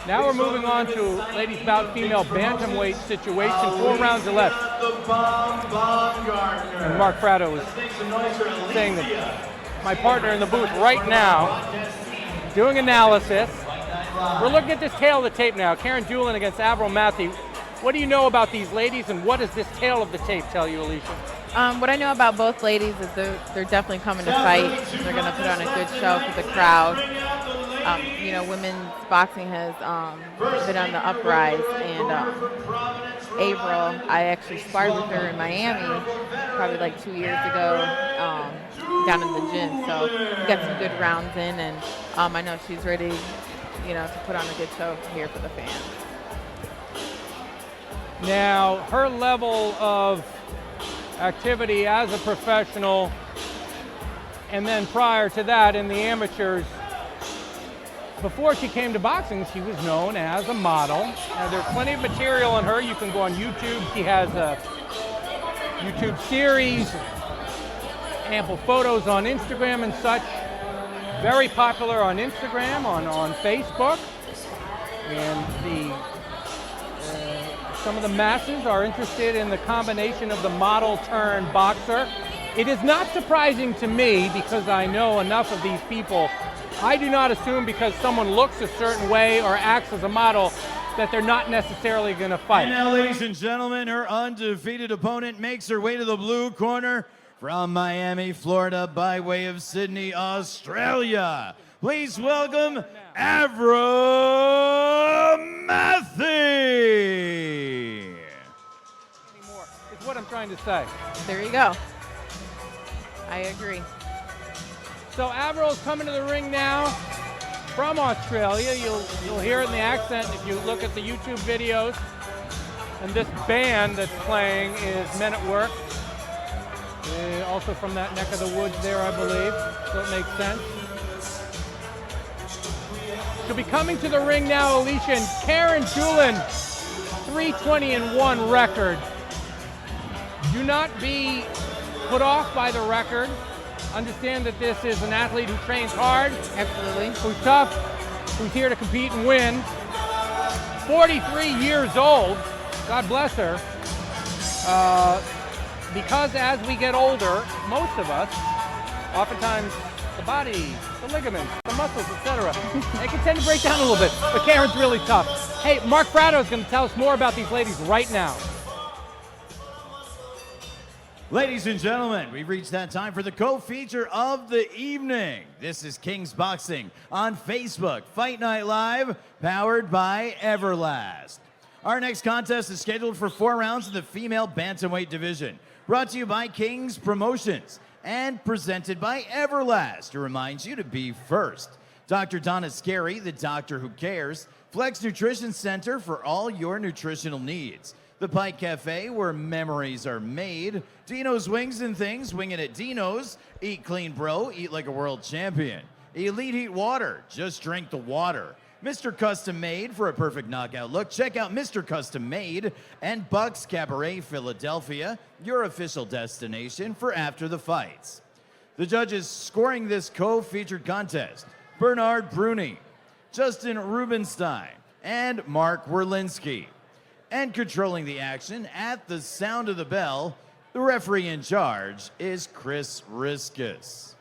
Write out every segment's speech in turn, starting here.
Now we're moving on to ladies bout female bantamweight situation. 4 rounds are left. And Mark Fratto is saying that my partner in the booth right now, doing analysis. We're looking at this tail of the tape now. Karen Dulin against Avril Mathie. What do you know about these ladies, and what does this tail of the tape tell you, Alicia? What I know about both ladies is they're definitely coming to fight. They're going to put on a good show for the crowd. Women's boxing has been on the uprise, and Avril, I actually sparred with her in Miami probably like 2 years ago down in the gym. So we got some good rounds in, and I know she's ready, to put on a good show here for the fans. Now, her level of activity as a professional, and then prior to that in the amateurs, before she came to boxing, she was known as a model. Now, there's plenty of material on her. You can go on YouTube. She has a YouTube series, ample photos on Instagram and such. Very popular on Instagram, on Facebook. And some of the masses are interested in the combination of the model turned boxer. It is not surprising to me, because I know enough of these people. I do not assume because someone looks a certain way or acts as a model that they're not necessarily going to fight. And now, ladies and gentlemen, her undefeated opponent makes her way to the blue corner from Miami, Florida, by way of Sydney, Australia. Please welcome Avril Mathie. Anymore is what I'm trying to say. There you go. I agree. So Avril's coming to the ring now from Australia. You'll hear it in the accent if you look at the YouTube videos. And this band that's playing is Men at Work. Also from that neck of the woods there, I believe. So it makes sense. She'll be coming to the ring now, Alicia, and Karen Dulin, 320-1 record. Do not be put off by the record. Understand that this is an athlete who trains hard. Absolutely. Who's tough, who's here to compete and win. 43 years old, God bless her. Because as we get older, most of us, oftentimes the body, the ligaments, the muscles, etc., they can tend to break down a little bit. But Karen's really tough. Hey, Mark Fratto is going to tell us more about these ladies right now. Ladies and gentlemen, we've reached that time for the co-feature of the evening. This is King's Boxing on Facebook, Fight Night Live, powered by Everlast. Our next contest is scheduled for 4 rounds in the female bantamweight division. Brought to you by King's Promotions and presented by Everlast, who reminds you to be first. Dr. Donna Scary, the doctor who cares. Flex Nutrition Center for all your nutritional needs. The Pike Cafe, where memories are made. Dino's Wings and Things, wing it at Dino's. Eat clean, bro, eat like a world champion. Elite Heat Water, just drink the water. Mr. Custom Made, for a perfect knockout look. Check out Mr. Custom Made. And Bucks Cabaret Philadelphia, your official destination for after the fights. The judges scoring this co-featured contest: Bernard Bruni, Justin Rubenstein, and Mark Werlinski. And controlling the action at the sound of the bell, the referee in charge is Chris Riskus.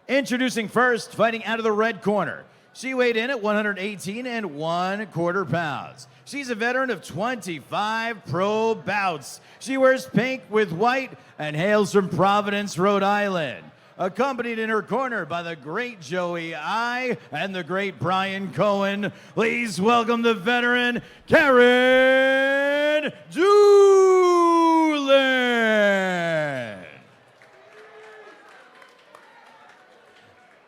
Introducing first, fighting out of the red corner. She weighed in at 118 1/4 pounds. She's a veteran of 25 pro bouts. She wears pink with white and hails from Providence, Rhode Island. Accompanied in her corner by the great Joey I and the great Brian Cohen. Please welcome the veteran, Karen Dulin.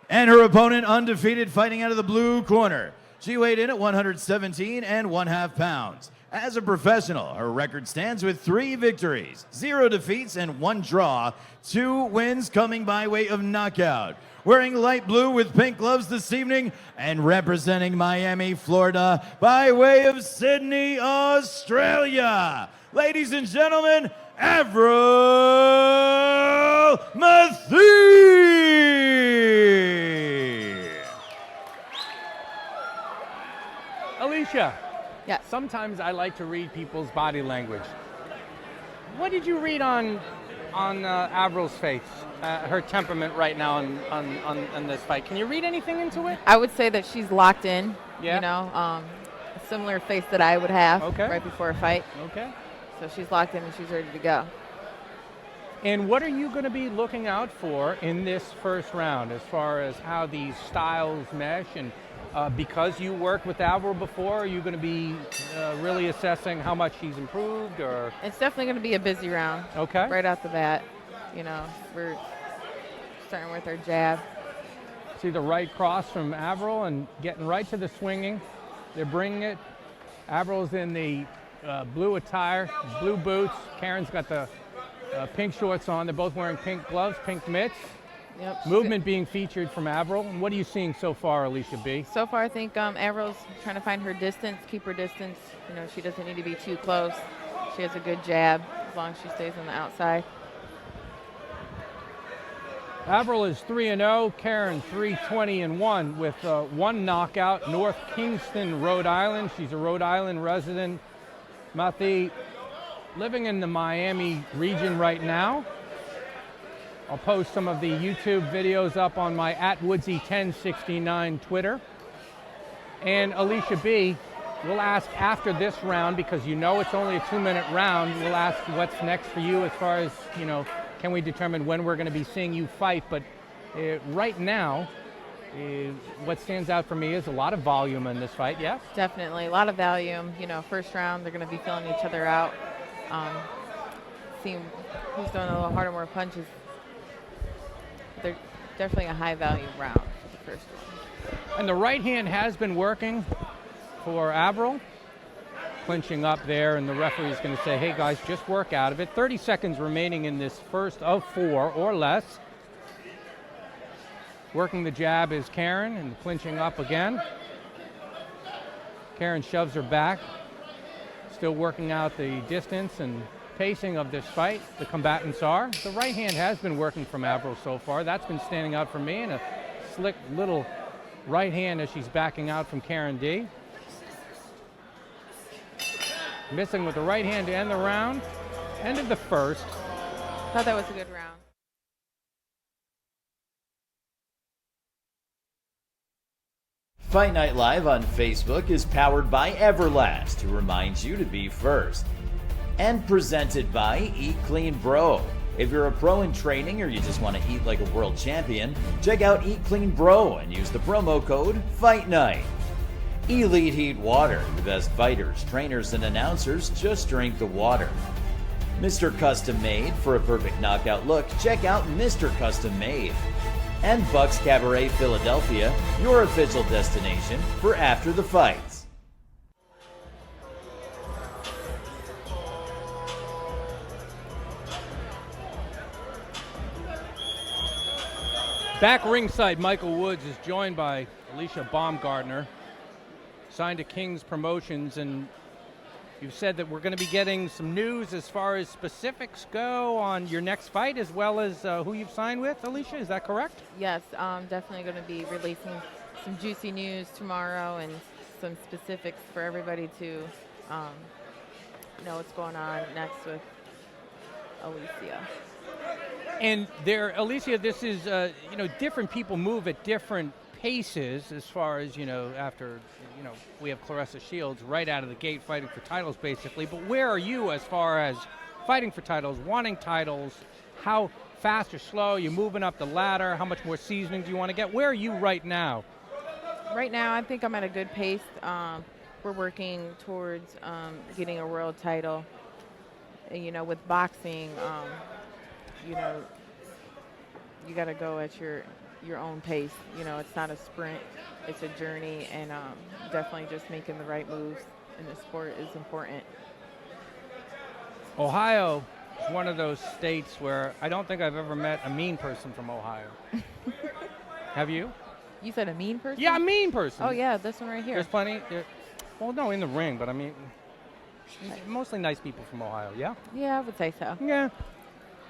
And her opponent, undefeated, fighting out of the blue corner. She weighed in at 117 1/2 pounds. As a professional, her record stands with 3 victories, 0 defeats, and 1 draw. 2 wins coming by way of knockout. Wearing light blue with pink gloves this evening and representing Miami, Florida, by way of Sydney, Australia. Ladies and gentlemen, Avril Mathie. Alicia. Yeah. Sometimes I like to read people's body language. What did you read on Avril's face, her temperament right now on this fight? Can you read anything into it? I would say that she's locked in. Yeah. You know, a similar face that I would have right before a fight. Okay. So she's locked in and she's ready to go. And what are you going to be looking out for in this first round as far as how these styles mesh? And because you worked with Avril before, are you going to be really assessing how much she's improved? Or It's definitely going to be a busy round. Okay. Right off the bat. You know, we're starting with our jab. See the right cross from Avril and getting right to the swinging. They're bringing it. Avril's in the blue attire, blue boots. Karen's got the pink shorts on. They're both wearing pink gloves, pink mitts. Yep. Movement being featured from Avril. And what are you seeing so far, Alicia B? So far, I think Avril's trying to find her distance, keep her distance. You know, she doesn't need to be too close. She has a good jab as long as she stays on the outside. Avril is 3-0. Karen 3-20-1 with one knockout. North Kingston, Rhode Island. She's a Rhode Island resident. Mathie living in the Miami region right now. I'll post some of the YouTube videos up on my @Woodsy1069 Twitter. And Alicia B, we'll ask after this round, because you know it's only a 2-minute round, we'll ask what's next for you as far as, you know, can we determine when we're going to be seeing you fight. But right now, what stands out for me is a lot of volume in this fight, yes? Definitely, a lot of volume. You know, first round, they're going to be feeling each other out. Seeing who's throwing a little harder, more punches. They're definitely a high value round for the first one. And the right hand has been working for Avril. Clinching up there, and the referee is going to say, hey guys, just work out of it. 30 seconds remaining in this first of 4 or less. Working the jab is Karen, and clinching up again. Karen shoves her back. Still working out the distance and pacing of this fight, the combatants are. The right hand has been working from Avril so far. That's been standing out for me, and a slick little right hand as she's backing out from Karen D. Missing with the right hand to end the round. End of the first. Thought that was a good round. Fight Night Live on Facebook is powered by Everlast, who reminds you to be first. And presented by Eat Clean Bro. If you're a pro in training or you just want to eat like a world champion, check out Eat Clean Bro and use the promo code Fight Night. Elite Heat Water, the best fighters, trainers, and announcers just drink the water. Mr. Custom Made, for a perfect knockout look, check out Mr. Custom Made. And Bucks Cabaret Philadelphia, your official destination for after the fights. Back ringside, Michael Woods is joined by Alicia Baumgartner, signed to King's Promotions, and you've said that we're going to be getting some news as far as specifics go on your next fight, as well as who you've signed with, Alicia, is that correct? Yes, definitely going to be releasing some juicy news tomorrow and some specifics for everybody to know what's going on next with Alicia. And there, Alicia, this is, different people move at different paces as far as, after, we have Claressa Shields right out of the gate fighting for titles, basically. But where are you as far as fighting for titles, wanting titles? How fast or slow? You moving up the ladder? How much more seasoning do you want to get? Where are you right now? Right now, I think I'm at a good pace. We're working towards getting a world title. And, with boxing, you got to go at your own pace. It's not a sprint, it's a journey, and definitely just making the right moves in the sport is important. Ohio is one of those states where I don't think I've ever met a mean person from Ohio. Have you? You said a mean person? Yeah, a mean person. Oh, yeah, this one right here. There's plenty. Well, no, in the ring, but I mean, mostly nice people from Ohio, yeah? Yeah, I would say so. Yeah.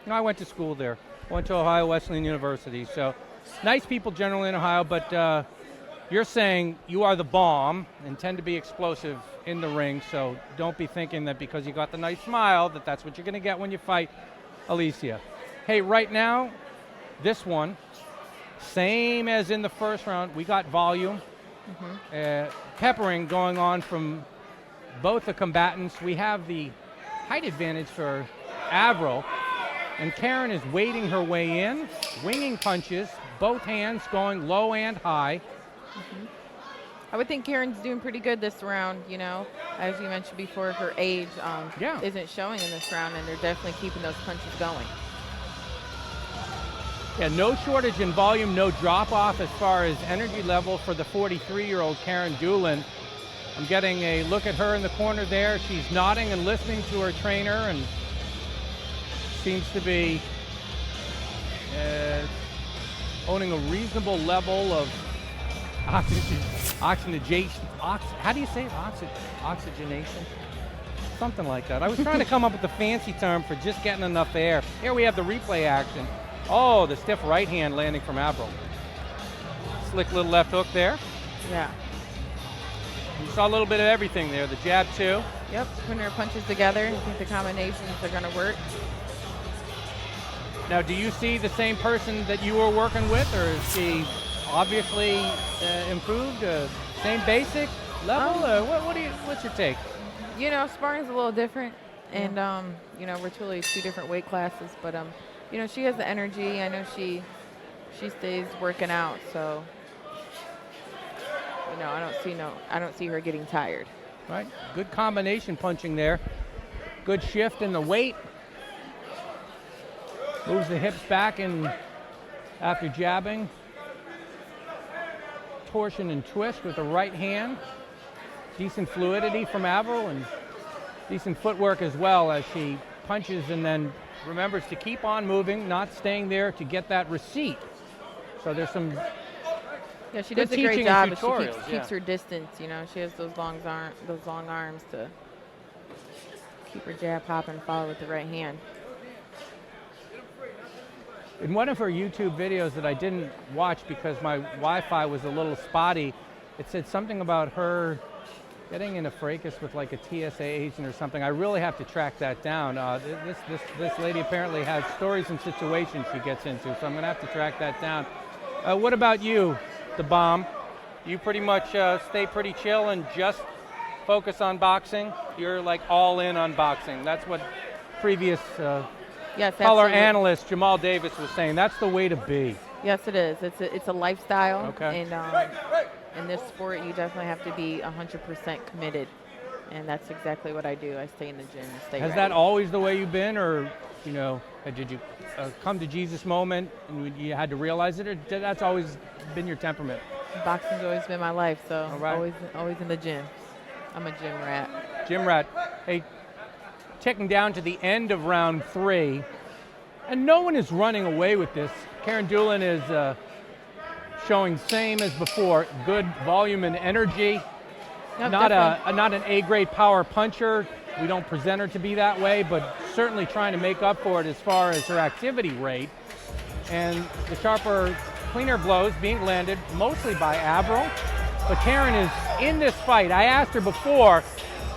I went to school there. Went to Ohio Wesleyan University, so nice people generally in Ohio, but you're saying you are the bomb and tend to be explosive in the ring, so don't be thinking that because you got the nice smile that that's what you're going to get when you fight Alicia. Hey, right now, this one, same as in the first round, we got volume, peppering going on from both the combatants. We have the height advantage for Avril, and Karen is wading her way in, winging punches, both hands going low and high. I would think Karen's doing pretty good this round, you know. As you mentioned before, her age isn't showing in this round, and they're definitely keeping those punches going. Yeah, no shortage in volume, no drop-off as far as energy level for the 43-year-old Karen Dulin. I'm getting a look at her in the corner there. She's nodding and listening to her trainer and seems to be owning a reasonable level of oxygenation. How do you say it? Oxygenation? Something like that. I was trying to come up with a fancy term for just getting enough air. Here we have the replay action. Oh, the stiff right hand landing from Avril. Slick little left hook there. Yeah. You saw a little bit of everything there. The jab too. Yep, putting her punches together. I think the combinations are going to work. Now, do you see the same person that you were working with, or is she obviously improved? Same basic level? What's your take? You know, sparring's a little different, and you know, we're totally two different weight classes. But you know, she has the energy. I know she stays working out, so you know, I don't see her getting tired. Right. Good combination punching there. Good shift in the weight. Moves the hips back and after jabbing. Torsion and twist with the right hand. Decent fluidity from Avril and decent footwork as well as she punches and then remembers to keep on moving, not staying there to get that receipt. So there's some she does a great job, but she keeps yeah. her distance. You know, she has those long arms to keep her jab popping and follow with the right hand. In one of her YouTube videos that I didn't watch because my Wi-Fi was a little spotty, it said something about her getting in a fracas with like a TSA agent or something. I really have to track that down. This lady apparently has stories and situations she gets into, so I'm going to have to track that down. What about you, the bomb? You pretty much stay pretty chill and just focus on boxing? You're like all in on boxing. That's what previous Yes, color absolutely. analyst Jamal Davis was saying. That's the way to be. Yes, it is. It's a lifestyle. Okay. And in this sport, you definitely have to be 100% committed. And that's exactly what I do. I stay in the gym and stay Has ready. that always the way you've been, or you know, did you come to Jesus moment and you had to realize it, or that's always been your temperament? Boxing's always been my life, so All right. always in the gym. I'm a gym rat. Gym rat. Hey, ticking down to the end of round 3, and no one is running away with this. Karen Dulin is showing same as before, good volume and energy. Yep, not definitely. an A-grade power puncher. We don't present her to be that way, but certainly trying to make up for it as far as her activity rate. And the sharper, cleaner blows being landed mostly by Avril. But Karen is in this fight. I asked her before,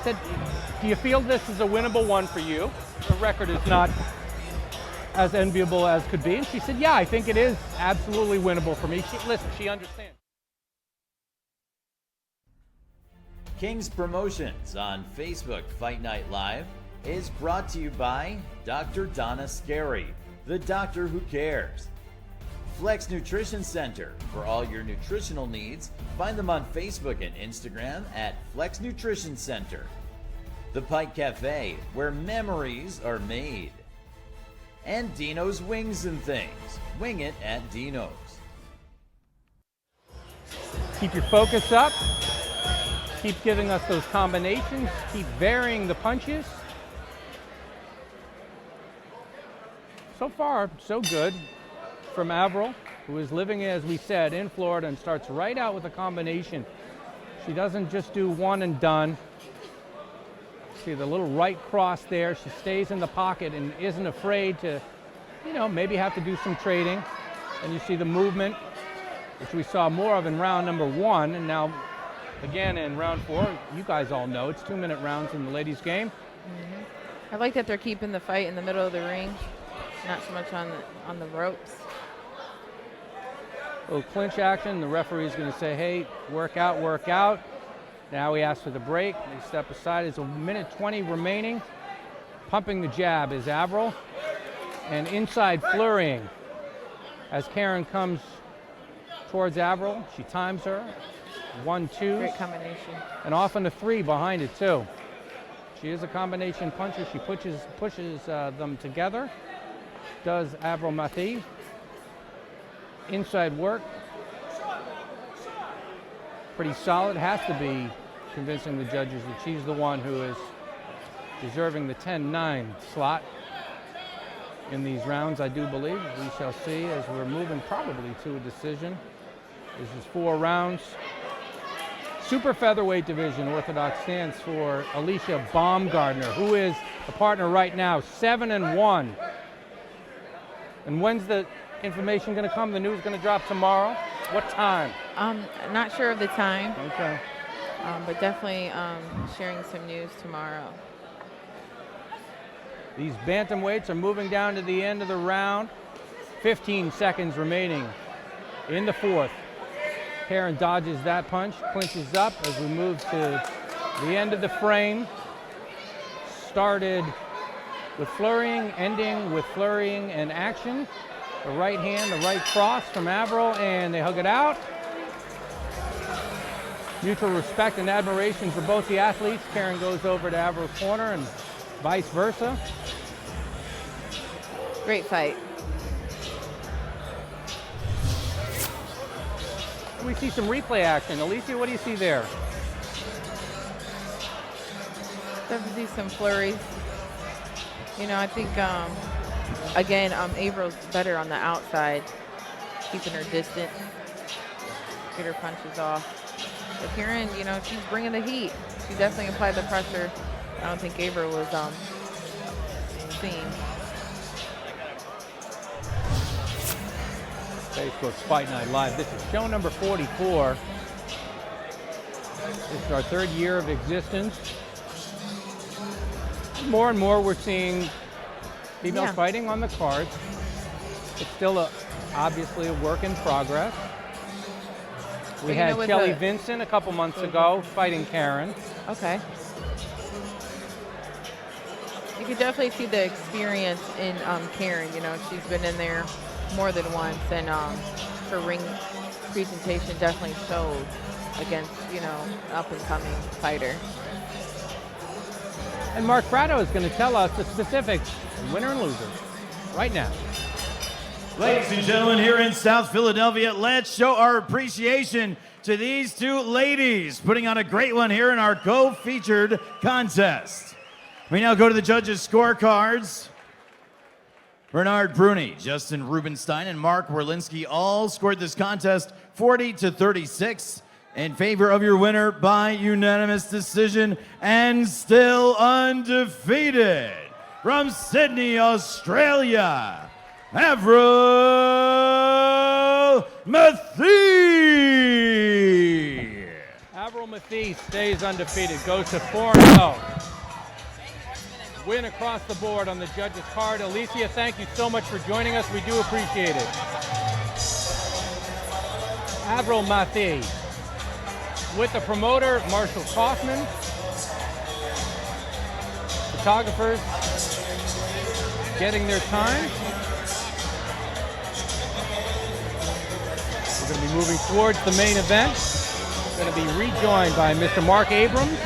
said, do you feel this is a winnable one for you? The record is not as enviable as could be. And she said, yeah, I think it is absolutely winnable for me. She understands. King's Promotions on Facebook Fight Night Live is brought to you by Dr. Donna Scary, the doctor who cares. Flex Nutrition Center, for all your nutritional needs, find them on Facebook and Instagram at Flex Nutrition Center. The Pike Cafe, where memories are made. And Dino's Wings and Things. Wing it at Dino's. Keep your focus up. Keep giving us those combinations. Keep varying the punches. So far, so good from Avril, who is living, as we said, in Florida and starts right out with a combination. She doesn't just do one and done. See the little right cross there. She stays in the pocket and isn't afraid to, you know, maybe have to do some trading. And you see the movement which we saw more of in round number 1, and now again in round 4. You guys all know it's 2-minute rounds in the ladies' game. I like that they're keeping the fight in the middle of the ring, not so much on the ropes. A little clinch action. The referee is going to say, hey, work out, work out. Now he asks for the break. They step aside. There's 1:20 remaining. Pumping the jab is Avril. And inside flurrying as Karen comes towards Avril. She times her. 1-2. Great combination. And often a 3 behind it, too. She is a combination puncher. She pushes them together. Does Avril Mathie. Inside work. Pretty solid. Has to be convincing the judges that she's the one who is deserving the 10-9 slot in these rounds, I do believe. We shall see as we're moving probably to a decision. This is 4 rounds. Super featherweight division, Orthodox stands for Alicia Baumgartner, who is a partner right now, 7-1. And when's the information going to come? The news going to drop tomorrow? What time? Not sure of the time. Okay. But definitely sharing some news tomorrow. These bantamweights are moving down to the end of the round. 15 seconds remaining in the 4th. Karen dodges that punch, clinches up as we move to the end of the frame. Started with flurrying, ending with flurrying and action. The right hand, the right cross from Avril, and they hug it out. Mutual respect and admiration for both the athletes. Karen goes over to Avril's corner and vice versa. Great fight. We see some replay action. Alicia, what do you see there? Definitely some flurries. You know, I think, again, Avril's better on the outside, keeping her distant, get her punches off. But Karen, you know, she's bringing the heat. She definitely applied the pressure. I don't think Avril was seen. Facebook's Fight Night Live. This is show number 44. This is our 3rd year of existence. More and more we're seeing females fighting on the cards. It's still obviously a work in progress. We had Kelly Vincent a couple months ago fighting Karen. Okay. You could definitely see the experience in Karen. You know, she's been in there more than once, and her ring presentation definitely showed against, you know, up-and-coming fighter. And Mark Fratto is going to tell us the specifics, winner and loser, right now. Ladies and gentlemen, here in South Philadelphia, let's show our appreciation to these 2 ladies, putting on a great one here in our co-featured contest. We now go to the judges' scorecards. Bernard Bruni, Justin Rubenstein, and Mark Werlinski all scored this contest 40-36 in favor of your winner by unanimous decision, and still undefeated from Sydney, Australia, Avril Mathie. Avril Mathie stays undefeated, goes to 4-0. Win across the board on the judges' card. Alicia, thank you so much for joining us. We do appreciate it. Avril Mathie with the promoter, Marshall Kaufman. Photographers getting their time. We're going to be moving towards the main event. We're going to be rejoined by Mr. Mark Abrams,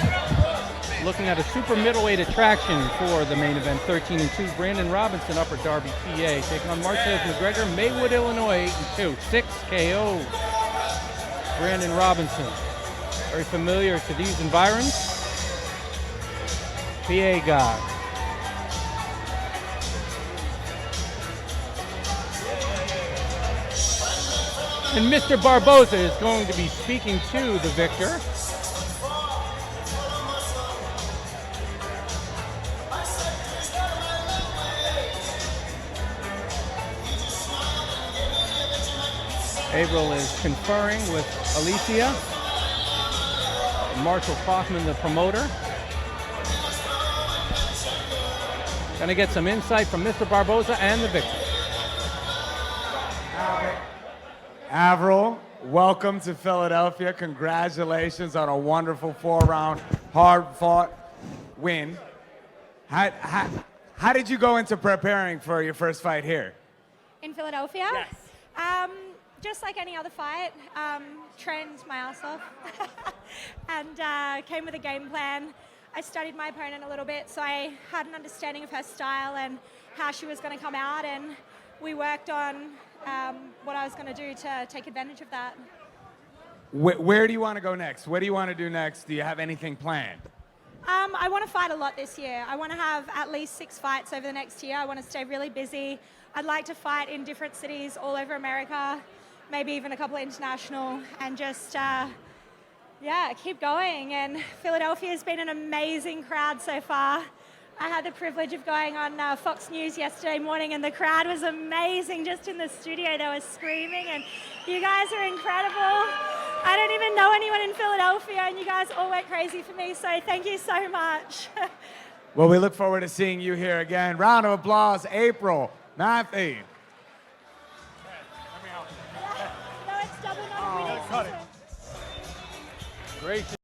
looking at a super middleweight attraction for the main event, 13-2. Brandon Robinson, Upper Darby, PA, taking on Marcellus McGregor, Maywood, Illinois, 8-2. 6 KO. Brandon Robinson, very familiar to these environs. PA guy. And Mr. Barboza is going to be speaking to the victor. Avril is conferring with Alicia. Marshall Kaufman, the promoter. Gonna get some insight from Mr. Barboza and the victor. Avril, welcome to Philadelphia. Congratulations on a wonderful 4-round, hard-fought win. How did you go into preparing for your first fight here? In Philadelphia? Yes. Just like any other fight, trained my ass off and came with a game plan. I studied my opponent a little bit, so I had an understanding of her style and how she was going to come out, and we worked on what I was going to do to take advantage of that. Where do you want to go next? What do you want to do next? Do you have anything planned? I want to fight a lot this year. I want to have at least 6 fights over the next year. I want to stay really busy. I'd like to fight in different cities all over America, maybe even a couple of international, and just keep going. And Philadelphia has been an amazing crowd so far. I had the privilege of going on Fox News yesterday morning, and the crowd was amazing. Just in the studio, they were screaming, and you guys are incredible. I don't even know anyone in Philadelphia, and you guys all went crazy for me, so thank you so much. Well, we look forward to seeing you here again. Round of applause, Avril Mathie. No, it's double, not a winning. Great.